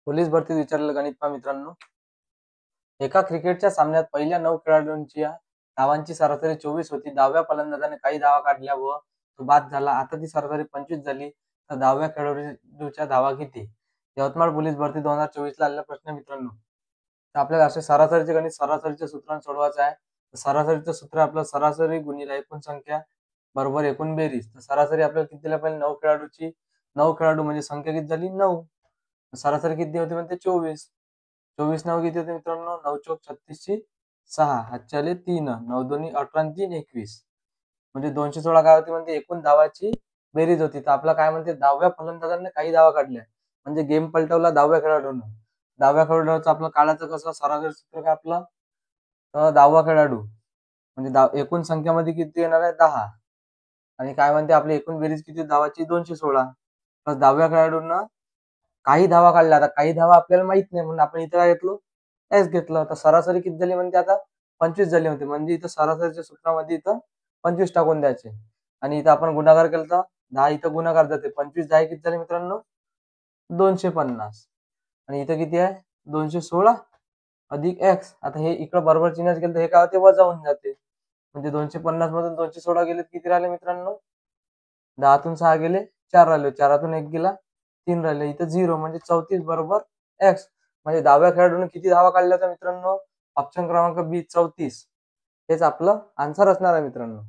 Police भरतीत विचारलेलं गणित पहा मित्रांनो. एका क्रिकेटच्या सामन्यात पहिल्या 9 खेळाडूंची धावांची सरासरी 24 होती. दहाव्या फलंदाजाने काही धावा काढल्या व तो बाद झाला. आता ती सरासरी 25 झाली तर दहाव्या खेळाडूच्या धावा किती? यवतमाळ पोलीस भरती 2024 ला आलेला प्रश्न मित्रांनो. तर आपल्याला असे सरासरीचे गणित सरासरीच्या सूत्राने सोडवायचं आहे. सरासरीचं सूत्र आपलं सरासरी गुणिले एकूण संख्या बरोबर एकूण बेरीज. तर सरासरी आपल्याला किती दिल्या पाहिजे? 9 खेळाडूची. 9 खेळाडू म्हणजे संख्या किती झाली? 9. सरासरी किती होती म्हणते? 24. 24 9 किती होते मित्रांनो? 9 चौक 36 ची 6. हातच्याले 3. 9 दोन्ही 18 आणि 3 21. म्हणजे 216 काय होती म्हणते? एकूण धावाची बेरीज होती. तर आपला काय म्हणते? दहाव्या फलंदाजाने काही धावा काढल्या म्हणजे गेम पलटवला दहाव्या खेळाडून. दहाव्या खेळाडूचं आपलं काढायचं कसं? सरासरी सूत्र काय आपलं? तर दहावा खेळाडू म्हणजे एकूण संख्यामध्ये किती येणार आहे? 10. आणि काय म्हणते? आपली एकूण बेरीज किती धावाची? 216. प्लस दहाव्या खेळाडूंना काही धावा काढल्या. आता काही धावा आपल्याला माहित नाही म्हणून आपण इथं काय घेतलो? एस घेतलं. तर सरासरी किती झाली म्हणते? आता 25 झाली होती. म्हणजे इथं सरासरीच्या सूत्रामध्ये इथं 25 टाकून द्यायचे. आणि इथं आपण गुणाकार केला तर 10 इथं गुणाकार जाते. 25 10 किती झाले मित्रांनो? 250. आणि इथं किती आहे? 216 अधिक एक्स. आता हे इकडं बरोबर चिन्ह केलं तर हे काय होते? वजा होऊन जाते. म्हणजे 250 मधून 216 गेले किती राहिले मित्रांनो? 10तून 6 गेले 4 राहिले. 4तून 1 गेला 3 राहिले. इथं 0 म्हणजे 34 बरोबर एक्स. म्हणजे दहाव्या खेळाडूने किती धावा काढल्या तर मित्रांनो? ऑप्शन क्रमांक बी 34. हेच आपलं आन्सर असणार आहे मित्रांनो.